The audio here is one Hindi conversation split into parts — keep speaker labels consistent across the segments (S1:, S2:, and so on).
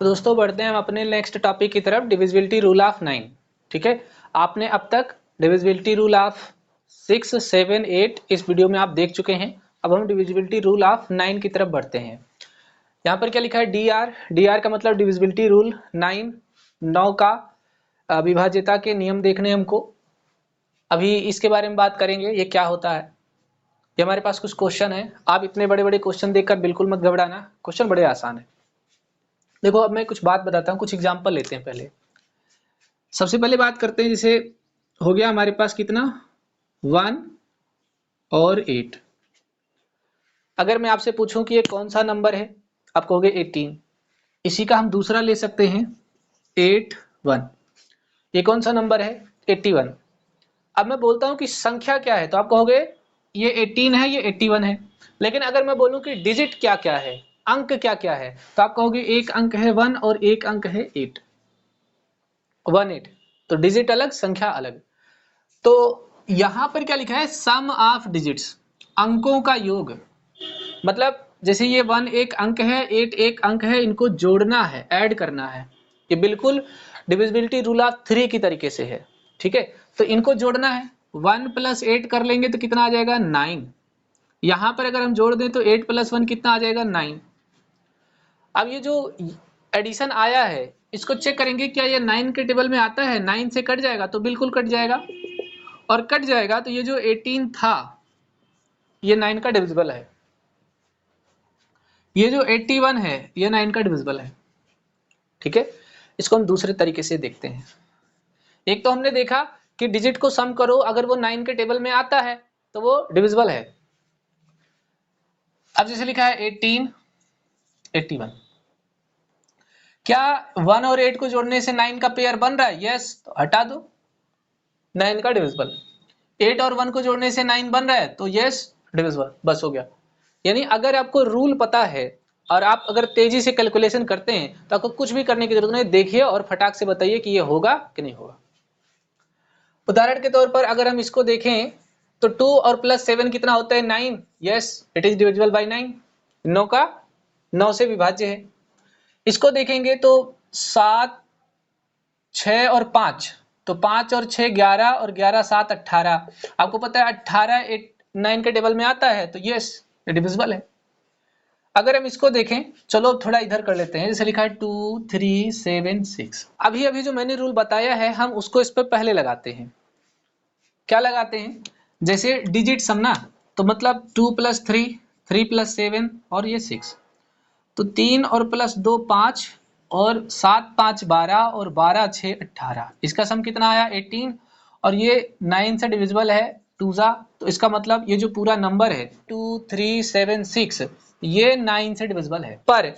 S1: तो दोस्तों बढ़ते हैं हम अपने नेक्स्ट टॉपिक की तरफ, डिविजिबिलिटी रूल ऑफ 9। ठीक है, आपने अब तक डिविजिबिलिटी रूल ऑफ 6, 7, 8 इस वीडियो में आप देख चुके हैं। अब हम डिविजिबिलिटी रूल ऑफ 9 की तरफ बढ़ते हैं। यहाँ पर क्या लिखा है, डी आर का मतलब डिविजिबिलिटी रूल 9 का विभाज्यता के नियम देखने हमको। अभी इसके बारे में बात करेंगे, ये क्या होता है। ये हमारे पास कुछ क्वेश्चन है, आप इतने बड़े बड़े क्वेश्चन देखकर बिल्कुल मत घबराना, क्वेश्चन बड़े आसान है। देखो अब मैं कुछ बात बताता हूँ, कुछ एग्जाम्पल लेते हैं। पहले सबसे पहले बात करते हैं, जैसे हो गया हमारे पास कितना 1 और 8। अगर मैं आपसे पूछूं कि ये कौन सा नंबर है, आप कहोगे 18। इसी का हम दूसरा ले सकते हैं 8 1। ये कौन सा नंबर है, 81। अब मैं बोलता हूं कि संख्या क्या है, तो आप कहोगे ये 18 है, ये 81 है। लेकिन अगर मैं बोलूं कि डिजिट क्या क्या है, अंक क्या क्या है, तो आप कहोगे एक अंक है 1 और एक अंक है 8, 18। तो डिजिट अलग, संख्या अलग। तो यहां पर क्या लिखा है, सम ऑफ डिजिट्स, अंकों का योग। मतलब जैसे ये 1 एक अंक है, 8 एक अंक है, इनको जोड़ना है, ऐड करना है। ये बिल्कुल डिविजिबिलिटी रूल ऑफ 3 की तरीके से है। ठीक है, तो इनको जोड़ना है। 1 + 8 कर लेंगे तो कितना आ जाएगा 9। यहां पर अगर हम जोड़ दें तो 8 + 1 कितना आ जाएगा 9। अब ये जो एडिशन आया है, इसको चेक करेंगे क्या ये 9 के टेबल में आता है। 9 से कट जाएगा तो बिल्कुल कट जाएगा, और कट जाएगा तो ये जो 18 था ये 9 का डिविजिबल है। ये जो 81 है ये 9 का डिविजिबल है। ठीक है, इसको हम दूसरे तरीके से देखते हैं। एक तो हमने देखा कि डिजिट को सम करो, अगर वो 9 के टेबल में आता है तो वो डिविजिबल है। अब जैसे लिखा है 18 81, क्या 1 और 8 को जोड़ने से 9 का पेयर बन रहा है, यस, तो हटा दो 9 का डिविजिबल। 8 और 1 को जोड़ने से 9 बन रहा है तो यस डिविजिबल, बस हो गया। यानी अगर आपको रूल पता है और आप अगर तेजी से कैलकुलेशन करते हैं तो आपको कुछ भी करने की जरूरत नहीं, देखिए और फटाक से बताइए कि ये होगा कि नहीं होगा। उदाहरण के तौर पर अगर हम इसको देखें तो 2 और +7 कितना होता है 9, yes it is divisible by 9। 9 का 9 से विभाज्य है। इसको देखेंगे तो 7 6 और 5, तो 5 और 6 11 और 11 7 18। आपको पता है 18 9 के टेबल में आता है तो यस डिविजिबल है। अगर हम इसको देखें, चलो थोड़ा इधर कर लेते हैं, जैसे लिखा है 2 3 7 6। अभी अभी जो मैंने रूल बताया है हम उसको इस पर पहले लगाते हैं। क्या लगाते हैं, जैसे डिजिट सम ना, तो मतलब 2 + 3, 3 + 7 और ये 6, तो 3 और +2 5 और 7 5 12 और 12 6 18। इसका सम कितना आया 18, और ये 9 से डिविजिबल है 2 जा, तो इसका मतलब ये जो पूरा नंबर है 2 3 7 6 ये 9 से डिविजिबल है। पर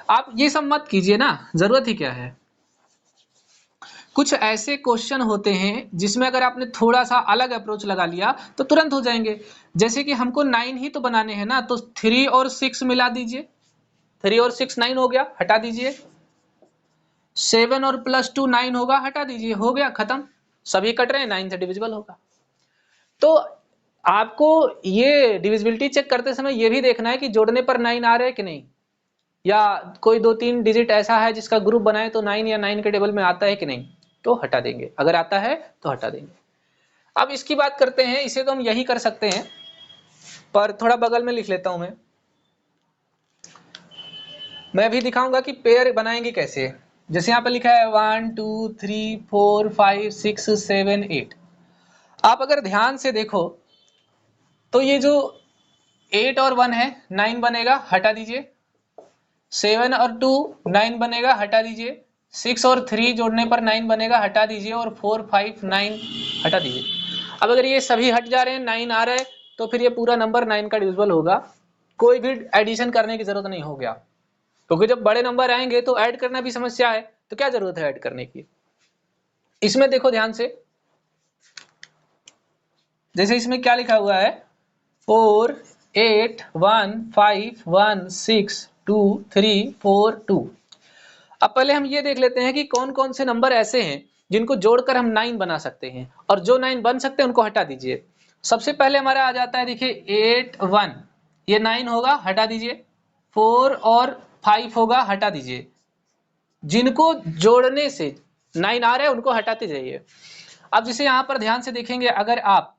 S1: आप ये सब मत कीजिए ना, जरूरत ही क्या है। कुछ ऐसे क्वेश्चन होते हैं जिसमें अगर आपने थोड़ा सा अलग अप्रोच लगा लिया तो तुरंत हो जाएंगे। जैसे कि हमको 9 ही तो बनाने हैं ना, तो 3 और 6 मिला दीजिए, 3 और 6 9 हो गया, हटा दीजिए। 7 और +2 9 होगा, हटा दीजिए, हो गया खत्म। सभी कट रहे हैं, 9 से डिविजिबल होगा। तो आपको ये डिविजिबिलिटी चेक करते समय ये भी देखना है कि जोड़ने पर 9 आ रहे हैं कि नहीं, या कोई 2-3 डिजिट ऐसा है जिसका ग्रुप बनाए तो 9 या 9 के टेबल में आता है कि नहीं, तो हटा देंगे। अगर आता है तो हटा देंगे। अब इसकी बात करते हैं, इसे तो हम यही कर सकते हैं, पर थोड़ा बगल में लिख लेता हूं मैं भी दिखाऊंगा कि पेयर बनाएंगे कैसे। जैसे यहाँ पे लिखा है 1 2 3 4 5 6 7 8। आप अगर ध्यान से देखो तो ये जो 8 और 1 है 9 बनेगा, हटा दीजिए। 7 और 2 9 बनेगा, हटा दीजिए। 6 और 3 जोड़ने पर 9 बनेगा, हटा दीजिए। और 4 5 9 हटा दीजिए। अब अगर ये सभी हट जा रहे हैं, 9 आ रहा है, तो फिर ये पूरा नंबर 9 का डिविजिबल होगा। कोई भी एडिशन करने की जरूरत नहीं हो गया, क्योंकि जब बड़े नंबर आएंगे तो ऐड करना भी समस्या है, तो क्या जरूरत है ऐड करने की। इसमें देखो ध्यान से, जैसे इसमें क्या लिखा हुआ है 4 8 1 5 1 6 2 3 4 2। अब पहले हम ये देख लेते हैं कि कौन कौन से नंबर ऐसे हैं जिनको जोड़कर हम 9 बना सकते हैं, और जो 9 बन सकते हैं उनको हटा दीजिए। सबसे पहले हमारा आ जाता है, देखिए 8 1, ये 9 होगा, हटा दीजिए। 4 और 5 होगा, हटा दीजिए। जिनको जोड़ने से 9 आ रहा है उनको हटाते जाइए। अब जैसे यहाँ पर ध्यान से देखेंगे अगर आप,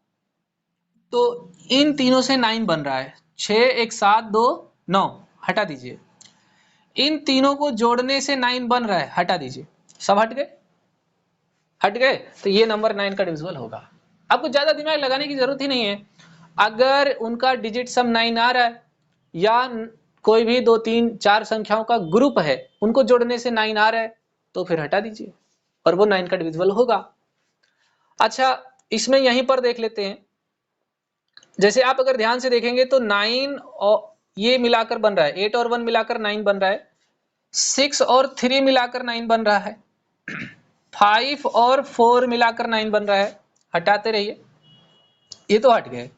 S1: तो इन तीनों से 9 बन रहा है, 6 1 7 2 9, हटा दीजिए। इन तीनों को जोड़ने से 9 बन रहा है, हटा दीजिए। सब हट गए, हट गए, तो ये नंबर 9 का डिविजिबल होगा। आपको ज्यादा दिमाग लगाने की जरूरत ही नहीं है। अगर उनका डिजिट सम 9 आ रहा है या कोई भी 2 3 4 संख्याओं का ग्रुप है, उनको जोड़ने से 9 आ रहा है, तो फिर हटा दीजिए और वो 9 का डिविजिबल होगा। अच्छा, इसमें यहीं पर देख लेते हैं। जैसे आप अगर ध्यान से देखेंगे तो 9 और ये मिलाकर बन रहा है, 8 और 1 मिलाकर 9 बन रहा है, 6 और 3 मिलाकर 9 बन रहा है, 5 और 4 मिलाकर 9 बन रहा है। हटाते रहिए, ये तो हट गए।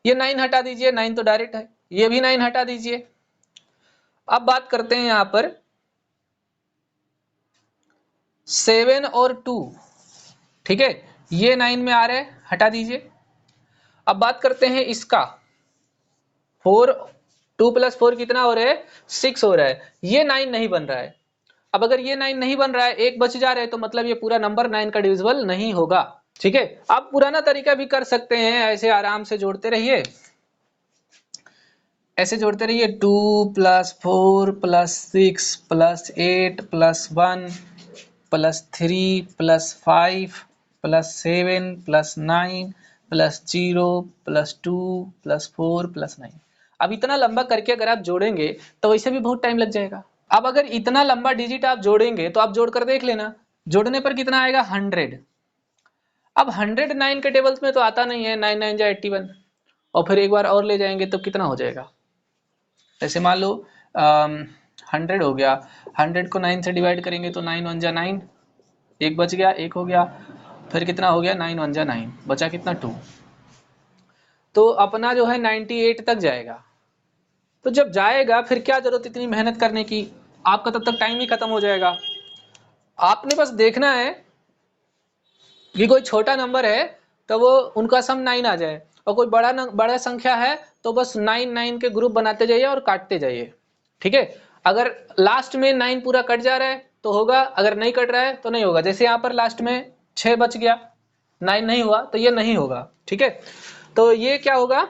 S1: ये 9 हटा दीजिए, 9 तो डायरेक्ट है। ये भी 9 हटा दीजिए। अब बात करते हैं यहां पर 7 और 2, ठीक है, ये 9 में आ रहा है, हटा दीजिए। अब बात करते हैं इसका 4, 2 + 4 कितना हो रहा है, 6 हो रहा है, ये 9 नहीं बन रहा है। अब अगर ये 9 नहीं बन रहा है, एक बच जा रहा है, तो मतलब ये पूरा नंबर 9 का डिविजिबल नहीं होगा। ठीक है, आप पुराना तरीका भी कर सकते हैं, ऐसे आराम से जोड़ते रहिए, ऐसे जोड़ते रहिए, 2 + 4 + 6 + 8 + 1 + 3 + 5 + 7 + 9 + 0 + 2 + 4 + 9। अब इतना लंबा करके अगर आप जोड़ेंगे तो वैसे भी बहुत टाइम लग जाएगा। अब अगर इतना लंबा डिजिट आप जोड़ेंगे तो आप जोड़कर देख लेना, जोड़ने पर कितना आएगा, 100। अब 100 9 के टेबल्स में तो आता नहीं है, 9 9 जा 81, और फिर एक बार और ले जाएंगे तो कितना हो जाएगा। जैसे मान लो 100 हो गया, 100 को 9 से डिवाइड करेंगे तो 9 1 जा 9, एक बच गया, एक हो गया, फिर कितना हो गया, 9 1 जा 9, बचा कितना, 2। तो अपना जो है 98 तक जाएगा। तो जब जाएगा फिर क्या जरूरत इतनी मेहनत करने की, आपका तब तक टाइम ही खत्म हो जाएगा। आपने बस देखना है कि कोई छोटा नंबर है तो वो उनका सम 9 आ जाए, और कोई बड़ा संख्या है तो बस 9 9 के ग्रुप बनाते जाइए और काटते जाइए। ठीक है, अगर लास्ट में 9 पूरा कट जा रहा है तो होगा, अगर नहीं कट रहा है तो नहीं होगा। जैसे यहाँ पर लास्ट में 6 बच गया, 9 नहीं हुआ तो ये नहीं होगा। ठीक है, तो ये क्या होगा,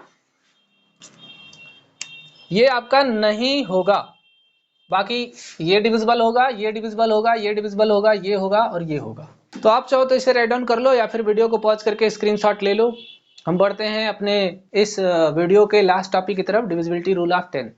S1: ये आपका नहीं होगा। बाकी ये डिविजिबल होगा, ये डिविजिबल होगा, ये डिविजिबल होगा, ये होगा और ये होगा। तो आप चाहो तो इसे राइट डाउन कर लो या फिर वीडियो को पॉज करके स्क्रीनशॉट ले लो। हम बढ़ते हैं अपने इस वीडियो के लास्ट टॉपिक की तरफ, डिविजिबिलिटी रूल ऑफ 10।